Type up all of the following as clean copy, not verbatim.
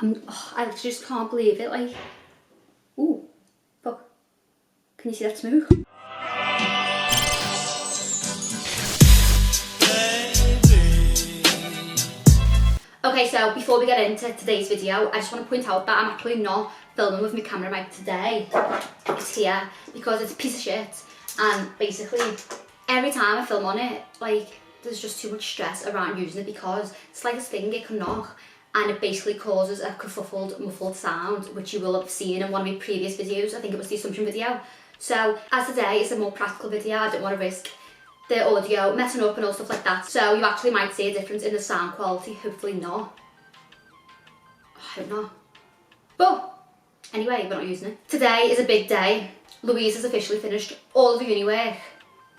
I just can't believe it, like, ooh, fuck, can you see that smoke? Okay, so before we get into today's video, I just want to point out that I'm actually not filming with my camera mic today. It's here because it's a piece of shit, and basically every time I film on it, like, there's just too much stress around using it because it's like this thing, it can knock, and it basically causes a kerfuffled, muffled sound, which you will have seen in one of my previous videos. I think it was the assumption video. So as today is a more practical video, I don't want to risk the audio messing up and all stuff like that. So you actually might see a difference in the sound quality, hopefully not. I hope not. But anyway, we're not using it. Today is a big day. Louise has officially finished all of her uni work,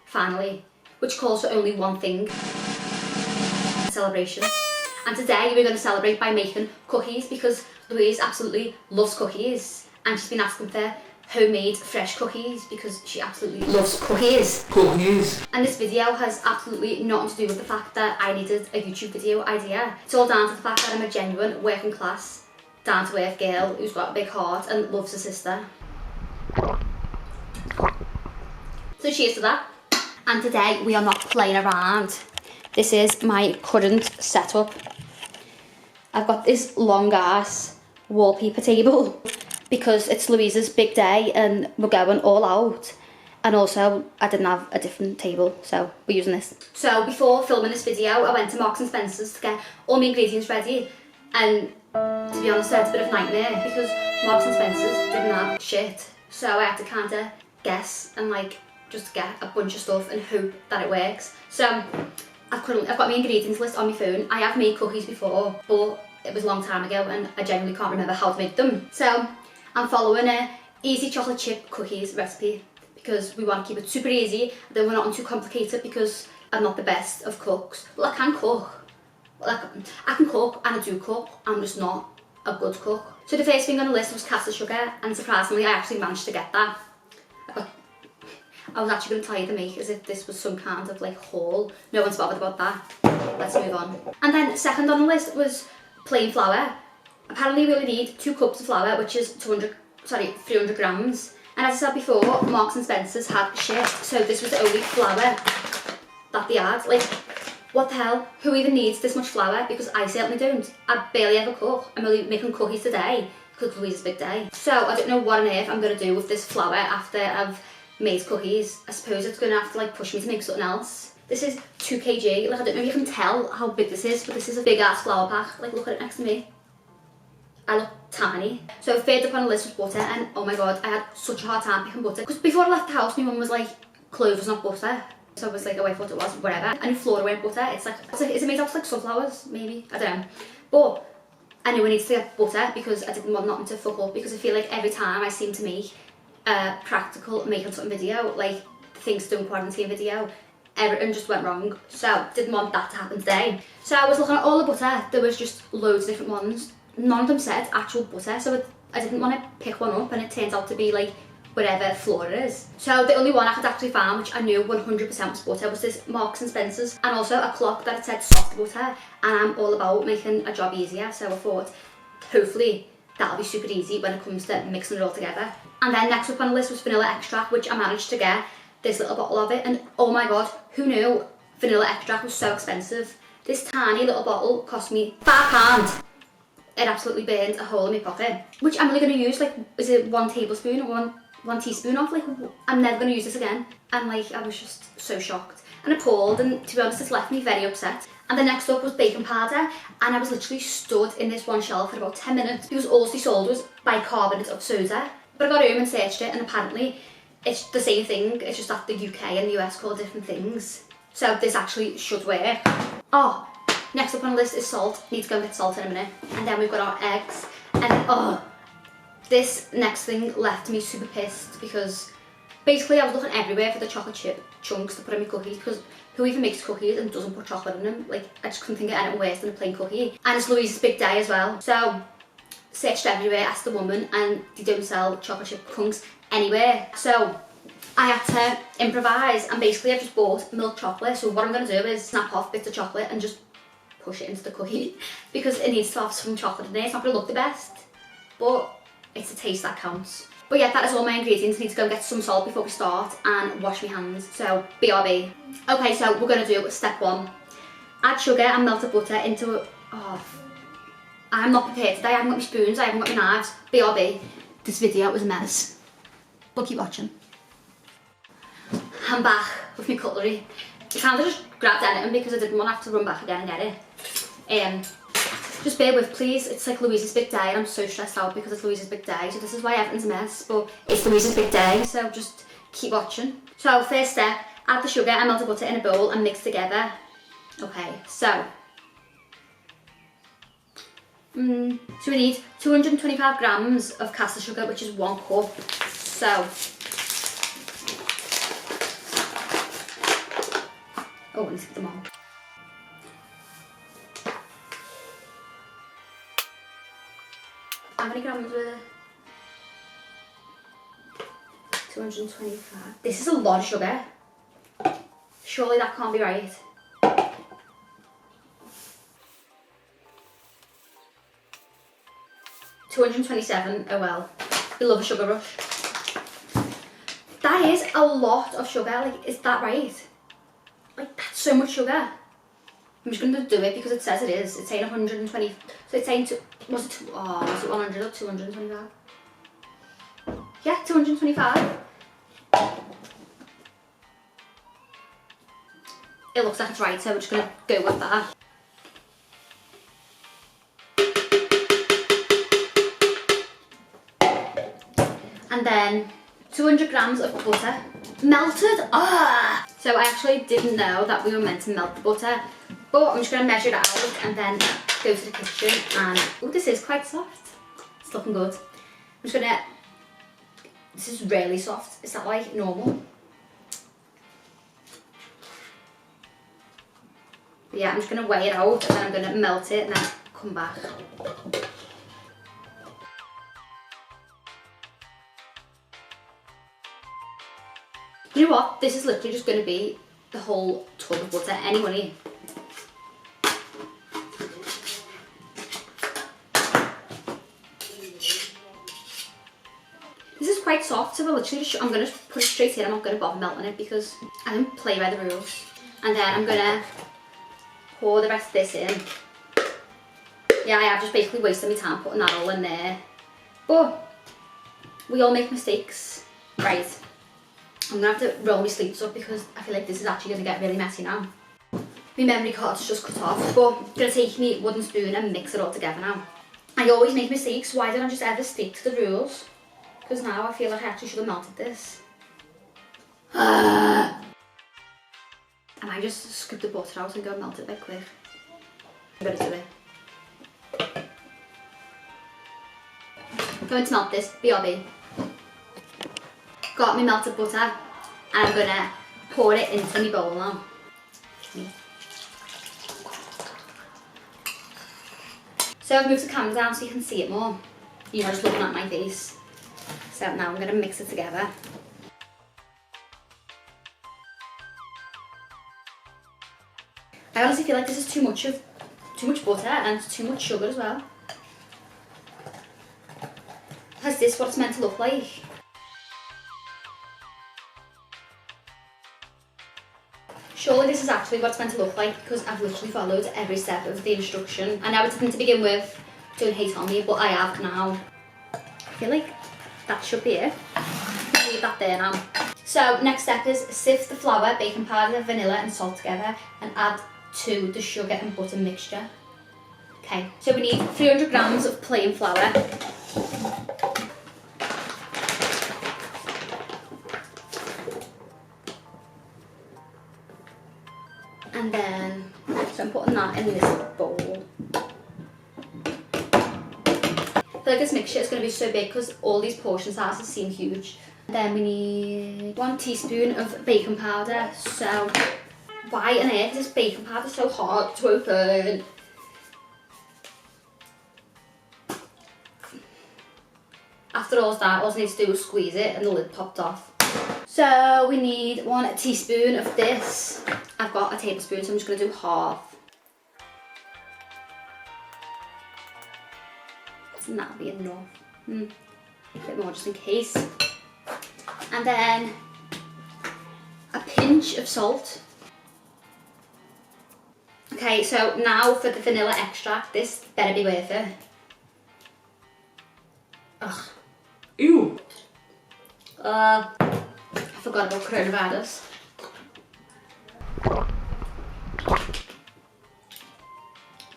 finally, which calls for only one thing: a celebration. And today we're going to celebrate by making cookies because Louise absolutely loves cookies, and she's been asking for homemade fresh cookies because she absolutely loves cookies. And this video has absolutely nothing to do with the fact that I needed a YouTube video idea. It's all down to the fact that I'm a genuine working class, down to earth girl who's got a big heart and loves her sister. So cheers to that. And today we are not playing around. This is my current setup. I've got this long ass wallpaper table because it's Louise's big day and we're going all out. And also I didn't have a different table, so we're using this. So before filming this video, I went to Marks and Spencer's to get all my ingredients ready, and to be honest, it's a bit of a nightmare because Marks and Spencer's didn't have shit. So I had to kind of guess and like just get a bunch of stuff and hope that it works. So I've got my ingredients list on my phone. I have made cookies before, but it was a long time ago and I genuinely can't remember how to make them. So I'm following a easy chocolate chip cookies recipe because we want to keep it super easy, then we're not too complicated because I'm not the best of cooks. Well, I can cook. Like, I can cook and I do cook, I'm just not a good cook. So the first thing on the list was caster sugar, and surprisingly I actually managed to get that. I was actually going to tell you to make as if this was some kind of like haul. No one's bothered about that. Let's move on. And then second on the list was plain flour. Apparently we only need 2 cups of flour, which is 300 grams. And as I said before, Marks and Spencer's had shit, so this was the only flour that they had. Like, what the hell? Who even needs this much flour? Because I certainly don't. I barely ever cook. I'm only making cookies today because it's Louise's big day. So I don't know what on earth I'm going to do with this flour after I've made cookies. I suppose it's going to have to like push me to make something else. This is 2 kg. Like, I don't know if you can tell how big this is, but this is a big ass flour pack. Like, look at it next to me. I look tiny. So third up on the list was butter, and oh my god, I had such a hard time picking butter. Because before I left the house, my mum was like, clove is not butter. So I was like, oh I thought it was, whatever. I knew flora weren't butter. It's like, is it made out of like sunflowers, maybe? I don't know. But I knew I needed to get butter because I didn't want nothing to fuck up, because I feel like every time I seem to make a practical making something video, like things don't quarantine video, everything just went wrong. So didn't want that to happen today. So I was looking at all the butter, there was just loads of different ones. None of them said actual butter, so I didn't want to pick one up, and it turns out to be like whatever flour it is. So the only one I could actually find, which I knew 100% was butter, was this Marks and Spencer's, and also a clock that it said soft butter, and I'm all about making a job easier, so I thought hopefully that'll be super easy when it comes to mixing it all together. And then next up on the list was vanilla extract, which I managed to get this little bottle of it, and oh my god, who knew vanilla extract was so expensive? This tiny little bottle cost me £5. It absolutely burned a hole in my pocket, which I'm only going to use like, is it 1 tablespoon or one teaspoon of? Like, I'm never going to use this again. And like, I was just so shocked and appalled, and to be honest, it's left me very upset. And the next up was baking powder, and I was literally stood in this one shelf for about 10 minutes because all they sold was bicarbonate of soda. But I got home and searched it, and apparently it's the same thing, it's just that the UK and the US call different things. So this actually should work. Oh, next up on the list is salt. Need to go and get salt in a minute. And then we've got our eggs. And then, this next thing left me super pissed because basically I was looking everywhere for the chocolate chip chunks to put in my cookies, because who even makes cookies and doesn't put chocolate in them? Like, I just couldn't think of anything worse than a plain cookie. And it's Louise's big day as well. So, searched everywhere, asked the woman, and they don't sell chocolate chip chunks anywhere. So, I had to improvise, and basically I've just bought milk chocolate. So what I'm going to do is snap off bits of chocolate and just push it into the cookie because it needs to have some chocolate in there. It's not going to look the best, but it's the taste that counts. But yeah, that is all my ingredients. I need to go and get some salt before we start and wash my hands. So BRB. Okay, so we're going to do step 1. Add sugar and melted butter into a... Oh, I'm not prepared today. I haven't got my spoons, I haven't got my knives. BRB. This video was a mess. But keep watching. I'm back with my cutlery. I kind of just grabbed anything because I didn't want to have to run back again and get it. Just bear with, please. It's like Louise's big day and I'm so stressed out because it's Louise's big day. So this is why everything's a mess, but it's Louise's big day, so just keep watching. So first step, add the sugar and melted butter in a bowl and mix together. Okay, so we need 225 grams of caster sugar, which is 1 cup. So, oh, I need to get them on. How many grams were there? 225. This is a lot of sugar. Surely that can't be right. $227, oh well. We love a sugar rush. That is a lot of sugar, like, is that right? Like, that's so much sugar. I'm just going to do it because it says it is. It's saying 120, so it's saying, was it 100 or 225? Yeah, 225. It looks like it's right, so we're just going to go with that. And then 200 grams of butter. Melted? Ah! So I actually didn't know that we were meant to melt the butter, but I'm just going to measure it out and then go to the kitchen and... Oh, this is quite soft. It's looking good. I'm just going to... This is really soft. Is that like normal? But yeah, I'm just going to weigh it out and then I'm going to melt it and then come back. You know what? This is literally just going to be the whole tub of butter. Any money. This is quite soft, so we're literally just, I'm going to put it straight in. I'm not going to bother melting it because I don't play by the rules. And then I'm going to pour the rest of this in. Yeah, I have just basically wasted my time putting that all in there. But we all make mistakes, right? I'm going to have to roll my sleeves up because I feel like this is actually going to get really messy now. My memory card's just cut off, but I'm going to take my wooden spoon and mix it all together now. I always make mistakes, why don't I just ever stick to the rules? Because now I feel like I actually should have melted this. I might just scoop the butter out and go and melt it a bit quick. I'm going to do it. I'm going to melt this, BRB. Got my melted butter and I'm going to pour it into my bowl now. So I've moved the camera down so you can see it more. You're not just looking at my face. So now I'm going to mix it together. I honestly feel like this is too much butter and too much sugar as well. Is this what it's meant to look like? Surely this is actually what it's meant to look like because I've literally followed every step of the instruction. I know it didn't to begin with, don't hate on me, but I have now. I feel like that should be it. Leave that there now. So next step is sift the flour, baking powder, vanilla and salt together and add to the sugar and butter mixture. Okay, so we need 300 grams of plain flour. And then, so I'm putting that in this bowl. I feel like this mixture is going to be so big because all these portion sizes seem huge. And then we need 1 teaspoon of baking powder. So, why on earth is this baking powder so hard to open? After all that, all I need to do is squeeze it and the lid popped off. So we need 1 teaspoon of this. I've got a tablespoon, so I'm just going to do half. and that'll be enough. A bit more just in case. And then a pinch of salt. Okay, so now for the vanilla extract, this better be worth it. Ugh. Ew. I forgot about coronavirus.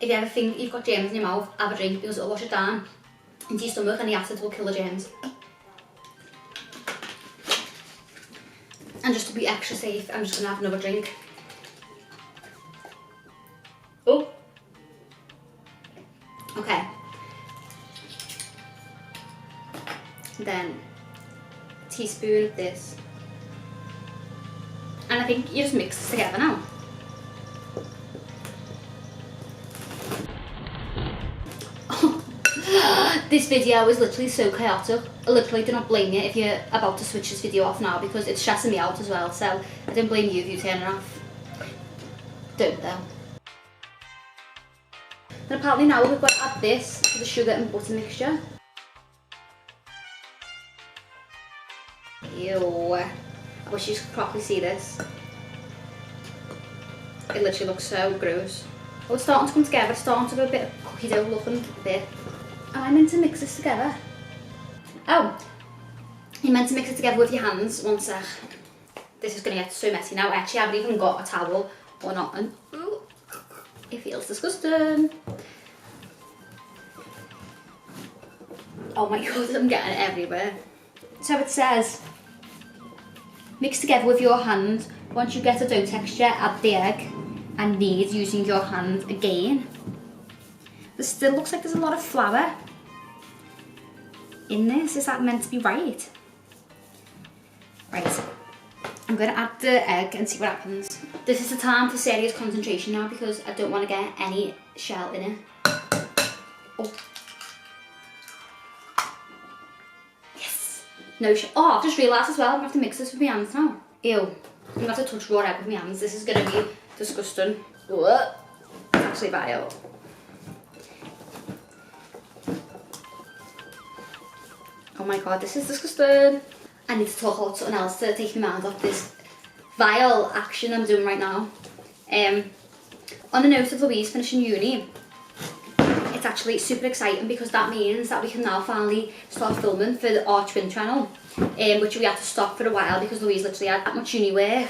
If you ever think you've got germs in your mouth, have a drink because it'll wash it down into your stomach and the acid will kill the germs. And just to be extra safe, I'm just going to have another drink. Oh. Okay. Then a teaspoon of this. And I think you just mix this together now. This video is literally so chaotic. I literally do not blame you if you're about to switch this video off now because it's stressing me out as well, so I don't blame you if you turn it off. Don't though. And apparently now we've got to add this to the sugar and butter mixture. Ew. I wish you could properly see this. It literally looks so gross. Oh, it's starting to come together. It's starting to be a bit of cookie dough looking bit. Am I meant to mix this together? Oh, you're meant to mix it together with your hands. One sec. This is going to get so messy now. I actually haven't even got a towel or nothing. Ooh, it feels disgusting. Oh my god, I'm getting it everywhere. So it says, mix together with your hand. Once you get a dough texture, add the egg and knead using your hand again. This still looks like there's a lot of flour in this. Is that meant to be right? Right. I'm going to add the egg and see what happens. This is the time for serious concentration now because I don't want to get any shell in it. Oh. Yes. No shell. Oh, I've just realised as well I'm going to have to mix this with my hands now. Ew. I'm going to have to touch raw egg with my hands. This is going to be disgusting. It's actually vile. Oh my god, this is disgusting. I need to talk about something else to take my mind off this vile action I'm doing right now. On the note of Louise finishing uni, it's actually super exciting because that means that we can now finally start filming for our twin channel, which we had to stop for a while because Louise literally had that much uni work.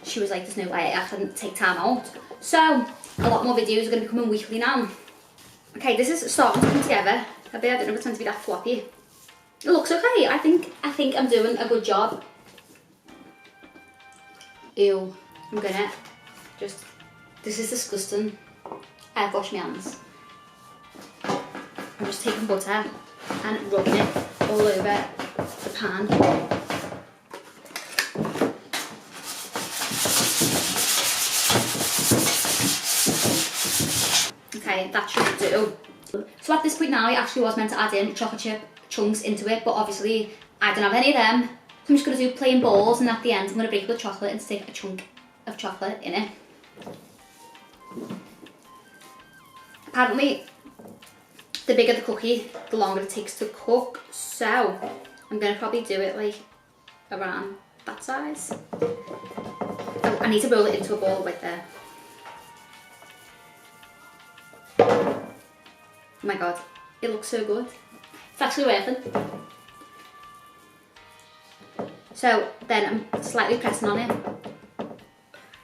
She was like, there's no way I can take time out. So, a lot more videos are going to be coming weekly now. Okay, this is starting to come together. I don't know if it's meant to be that floppy. It looks okay. I think I'm doing a good job. Ew. I'm gonna just... This is disgusting. I've washed my hands. I'm just taking butter and rubbing it all over the pan. Okay, that should do. So at this point now, I actually was meant to add in chocolate chip chunks into it, but obviously I don't have any of them. So I'm just going to do plain balls, and at the end I'm going to break the chocolate and stick a chunk of chocolate in it. Apparently, the bigger the cookie, the longer it takes to cook, so I'm going to probably do it like around that size. Oh, I need to roll it into a ball right there. Oh my god, it looks so good. It's actually working. So then I'm slightly pressing on it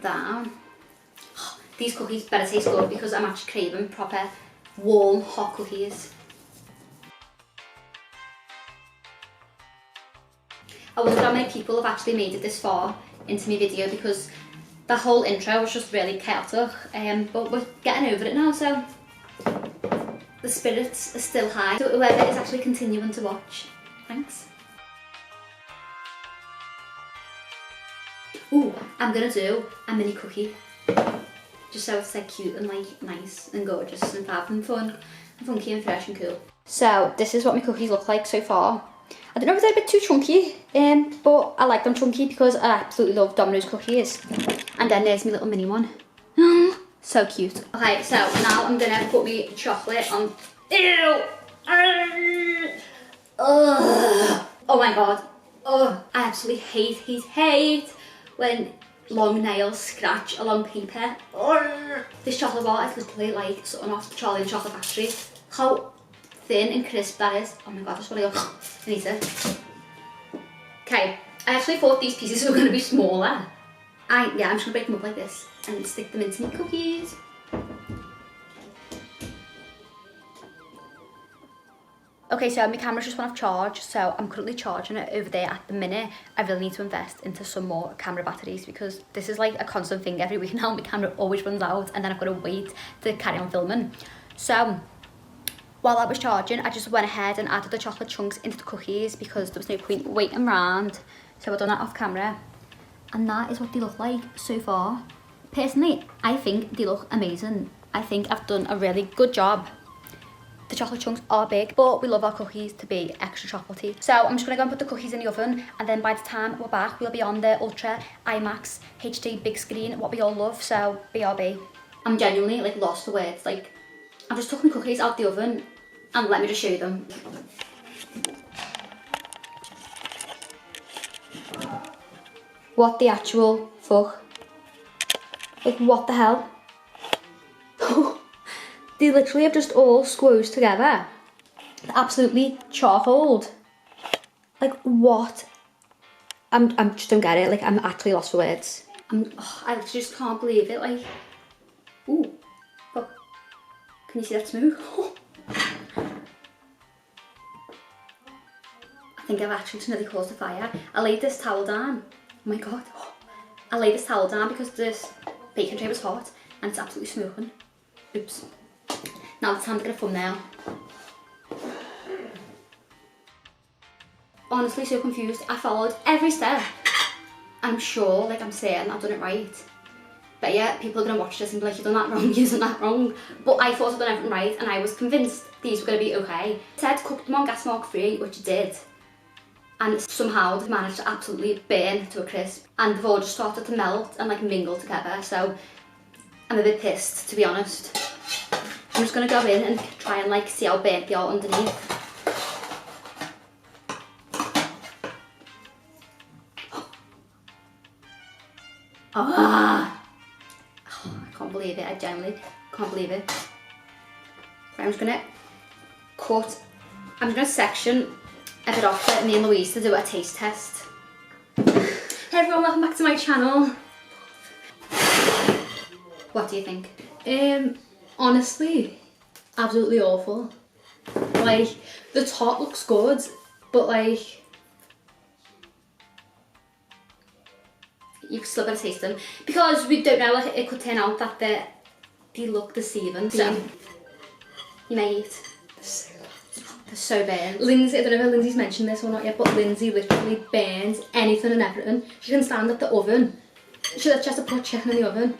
down. Oh, these cookies better taste good because I'm actually craving proper warm hot cookies. I wonder how many people have actually made it this far into my video because the whole intro was just really chaotic, but we're getting over it now, so the spirits are still high. So whoever is actually continuing to watch, thanks. Ooh, I'm gonna do a mini cookie. Just so it's like cute and like nice and gorgeous and fab and fun and funky and fresh and cool. So this is what my cookies look like so far. I don't know if they're a bit too chunky, but I like them chunky because I absolutely love Domino's cookies. And then there's my little mini one. So cute. Okay, so now I'm gonna put my chocolate on. Ew! my god. Oh, I absolutely hate when long nails scratch along paper. Oh. This chocolate bar is literally like something off Charlie and the Chocolate Factory. How thin and crisp that is. Oh my god, I just want to go and eat it. Okay, I actually thought these pieces were going to be smaller. I'm just going to break them up like this and stick them into my cookies. Okay, so my camera's just went off charge, so I'm currently charging it over there at the minute. I really need to invest into some more camera batteries because this is like a constant thing every week now. My camera always runs out and then I've got to wait to carry on filming. So while I was charging, I just went ahead and added the chocolate chunks into the cookies because there was no point waiting around. So I've done that off camera. And that is what they look like so far. Personally, I think they look amazing. I think I've done a really good job. The chocolate chunks are big, but we love our cookies to be extra chocolatey. So I'm just gonna go and put the cookies in the oven, and then by the time we're back, we'll be on the Ultra IMAX HD big screen, what we all love, so BRB. I'm genuinely like lost for words. Like, I've just took my cookies out the oven, and let me just show you them. What the actual fuck? Like, what the hell? They literally have just all squozed together. Absolutely charcoaled. Like, what? I just don't get it. Like, I'm actually lost for words. I just can't believe it. Like, ooh, look. Can you see that smooth? I think I've actually just nearly caused a fire. I laid this towel down. Oh my god. I laid this towel down because this baking tray was hot and it's absolutely smoking. Oops. Now it's time to get a thumbnail. Honestly, so confused. I followed every step. I'm sure, like I'm saying, I've done it right. But yeah, people are going to watch this and be like, you've done that wrong, you've done that wrong. But I thought I'd done everything right and I was convinced these were going to be okay. It said cook them on gas mark 3, which I did. And somehow they managed to absolutely burn to a crisp. And they've all just started to melt and like mingle together. So I'm a bit pissed, to be honest. I'm just going to go in and try and like see how burnt they are underneath. Ah! Oh, I can't believe it, I genuinely can't believe it. Right, I'm just going to cut, I'm just going to section a bit off it, me and Louise to do a taste test. Hey everyone, welcome back to my channel. What do you think? Honestly, absolutely awful. Like, the top looks good, but like, you can still gotta taste them. Because we don't know, like, it could turn out that they look deceiving. So, you may eat. They're so burnt. Lyndsey, I don't know if Lyndsey's mentioned this or not yet, but Lyndsey literally burns anything and everything. She can stand at the oven. She has to put chicken in the oven.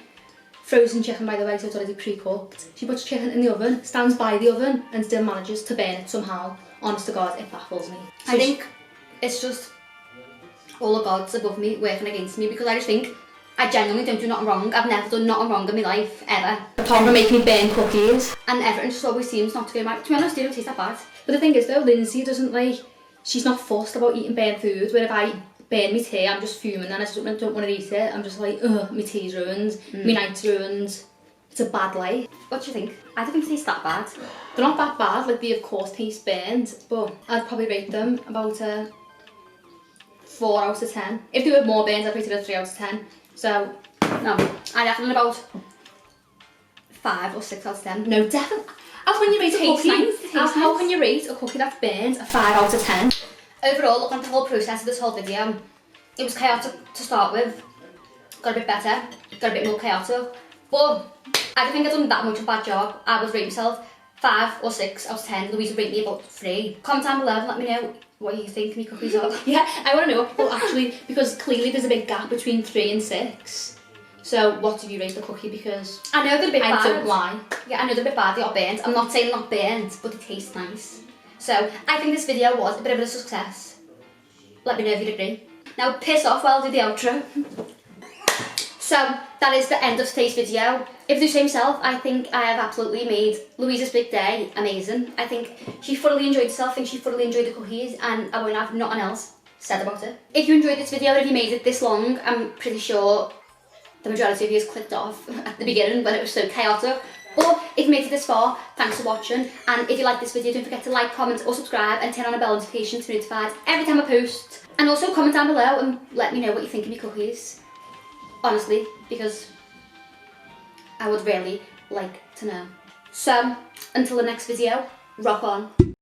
Frozen chicken, by the way, so it's already pre-cooked. She puts chicken in the oven, stands by the oven, and still manages to burn it somehow. Honest to God, it baffles me. So I think it's just all the gods above me working against me, because I just think I genuinely don't do nothing wrong. I've never done nothing wrong in my life, ever. Apart from making me burn cookies. And everything just always seems not to go right. To be honest, they don't taste that bad. But the thing is though, Lyndsey doesn't like, she's not fussed about eating burnt food, where if I burn my tea, I'm just fuming and I just don't want to eat it. I'm just like, ugh, my tea's ruined, my night's ruined. It's a bad life. What do you think? I don't think they taste that bad. They're not that bad, like they of course taste burnt, but I'd probably rate them about a 4 out of 10. If they were more burnt, I'd rate it a 3 out of 10. So, no, I'd have them about 5 or 6 out of 10. No, definitely. How can you rate a cookie? How can you rate a cookie that's burnt a 5 out of 10? Overall, looking at the whole process of this whole video, it was chaotic to start with. Got a bit better, got a bit more chaotic. But I don't think I've done that much of a bad job. I would rate myself 5 or 6 out of 10. Louise would rate me about 3. Comment down below and let me know what you think my cookies are. Yeah, I want to know what people actually, because clearly there's a big gap between 3 and 6. So what do you rate the cookie? Because I know they're a bit bad. I don't lie. Yeah, I know they're a bit bad, they are burnt. I'm not saying not burnt, but they taste nice. So I think this video was a bit of a success. Let me know if you'd agree. Now piss off while I do the outro. So that is the end of today's video. If I do say myself, I think I have absolutely made Louise's big day amazing. I think she thoroughly enjoyed herself, I think she thoroughly enjoyed the cookies, and I won't have nothing else said about it. If you enjoyed this video and if you made it this long, I'm pretty sure the majority of you has clicked off at the beginning when it was so chaotic. But if you made it this far, thanks for watching. And if you like this video, don't forget to like, comment or subscribe and turn on the bell notification to be notified every time I post. And also comment down below and let me know what you think of my cookies. Honestly, because I would really like to know. So, until the next video, rock on.